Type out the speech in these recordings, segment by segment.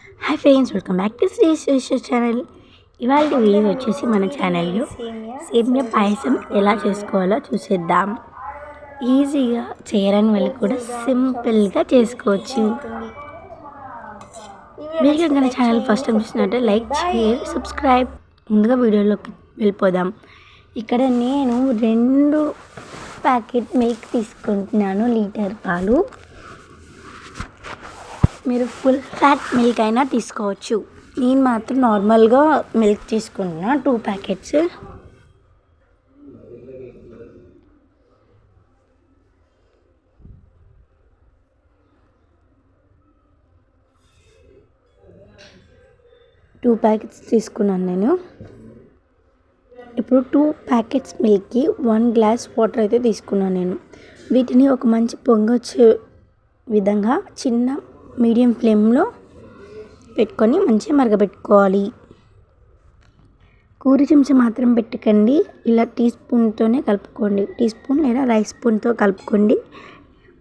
Hi friends, welcome back to Shri Shri channel. ఇవాళ video వచ్చేసి మన ఛానల్లో సేమియా పాయసం ఎలా చేసుకోవాలో చూసేద్దాం. ఈజీగా చేయని వాళ్ళు కూడా సింపుల్గా చేసుకోవచ్చు. మీరు కనుక ఛానల్ ఫస్ట్ టైం చూసినట్టే లైక్, షేర్, సబ్స్క్రైబ్. ముందుగా వీడియోలోకి వెళ్ళిపోదాం. ఇక్కడ నేను 2 ప్యాకెట్ మిల్క్ తీసుకుంటున్నాను, లీటర్ పాలు. మీరు ఫుల్ ఫ్యాట్ మిల్క్ అయినా తీసుకోవచ్చు. నేను మాత్రం నార్మల్గా మిల్క్ తీసుకుంటున్నా 2 ప్యాకెట్స్. తీసుకున్నాను నేను. ఇప్పుడు 2 ప్యాకెట్స్ మిల్క్కి 1 గ్లాస్ వాటర్ అయితే తీసుకున్నాను నేను. వీటిని ఒక మంచి పొంగొచ్చే విధంగా చిన్న మీడియం ఫ్లేమ్లో పెట్టుకొని మంచిగా మరగబెట్టుకోవాలి. కూర చెంచా మాత్రం పెట్టకండి, ఇలా టీ స్పూన్తోనే కలుపుకోండి. టీ స్పూన్ లేదా రైస్ స్పూన్తో కలుపుకోండి.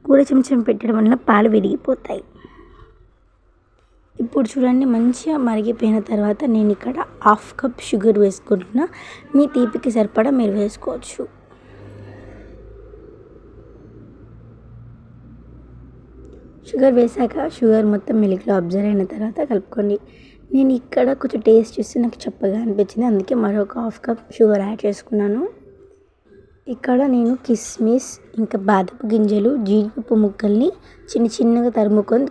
కూర చెంచా పెట్టడం వల్ల పాలు విరిగిపోతాయి. ఇప్పుడు చూడండి, మంచిగా మరిగిపోయిన తర్వాత నేను ఇక్కడ 1/2 కప్ షుగర్ వేసుకుంటున్నా. మీ తీపికి సరిపడా మీరు వేసుకోవచ్చు. షుగర్ వేసాక షుగర్ మొత్తం మిల్క్లో అబ్జర్వ్ అయిన తర్వాత కలుపుకోండి. నేను ఇక్కడ కొంచెం టేస్ట్ చూసి నాకు చప్పగా అనిపించింది, అందుకే మరొక 1/2 కప్ షుగర్ యాడ్ చేసుకున్నాను. ఇక్కడ నేను కిస్మిస్, ఇంకా బాదపు గింజలు, జీడిపప్పు ముక్కల్ని చిన్నగా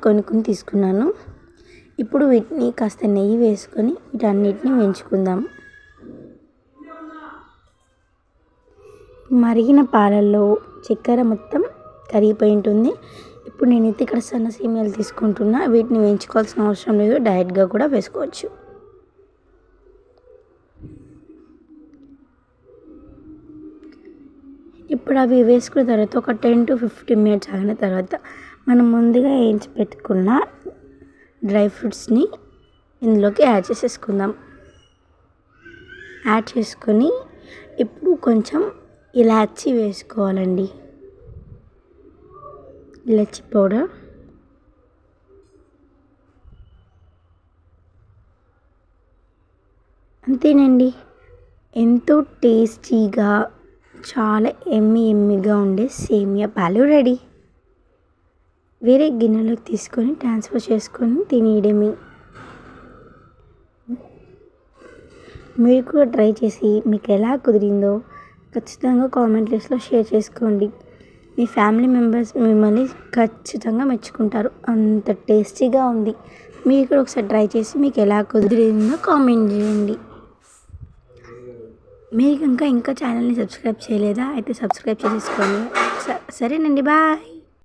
కొనుక్కొని తీసుకున్నాను. ఇప్పుడు వీటిని కాస్త నెయ్యి వేసుకొని వీటన్నిటిని వేయించుకుందాం. మరిగిన పాలల్లో చక్కెర మొత్తం కరిగిపోయి ఉంటుంది. ఇప్పుడు నేనైతే ఇక్కడ సన్న సేమియాలు తీసుకుంటున్నా. వీటిని వేయించుకోవాల్సిన అవసరం లేదు, డైరెక్ట్గా కూడా వేసుకోవచ్చు. ఇప్పుడు అవి వేసుకున్న తర్వాత ఒక 10 to 15 మినిట్స్ ఆగిన తర్వాత మనం ముందుగా వేయించి పెట్టుకున్న డ్రై ఫ్రూట్స్ని ఇందులోకి యాడ్ చేసేసుకుందాం. యాడ్ చేసుకొని ఇప్పుడు కొంచెం ఇలాచీ వేసుకోవాలండి, ఇలాచీ పౌడర్. అంతేనండి, ఎంతో టేస్టీగా చాలా ఎమ్మీగా ఉండే సేమియా పాలు రెడీ. వేరే గిన్నెలోకి తీసుకొని ట్రాన్స్ఫర్ చేసుకొని తినేయడమే. మీరు కూడా ట్రై చేసి మీకు ఎలా కుదిరిందో ఖచ్చితంగా కామెంట్ లిస్ట్లో షేర్ చేసుకోండి. మీ ఫ్యామిలీ మెంబర్స్ మిమ్మల్ని ఖచ్చితంగా మెచ్చుకుంటారు, అంత టేస్టీగా ఉంది. మీరు కూడా ఒకసారి ట్రై చేసి మీకు ఎలా కుదిరిందో కామెంట్ చేయండి. మీరు ఇంకా ఛానల్ని సబ్స్క్రైబ్ చేయలేదా? అయితే సబ్స్క్రైబ్ చేసేసుకోండి. సరేనండి, బాయ్.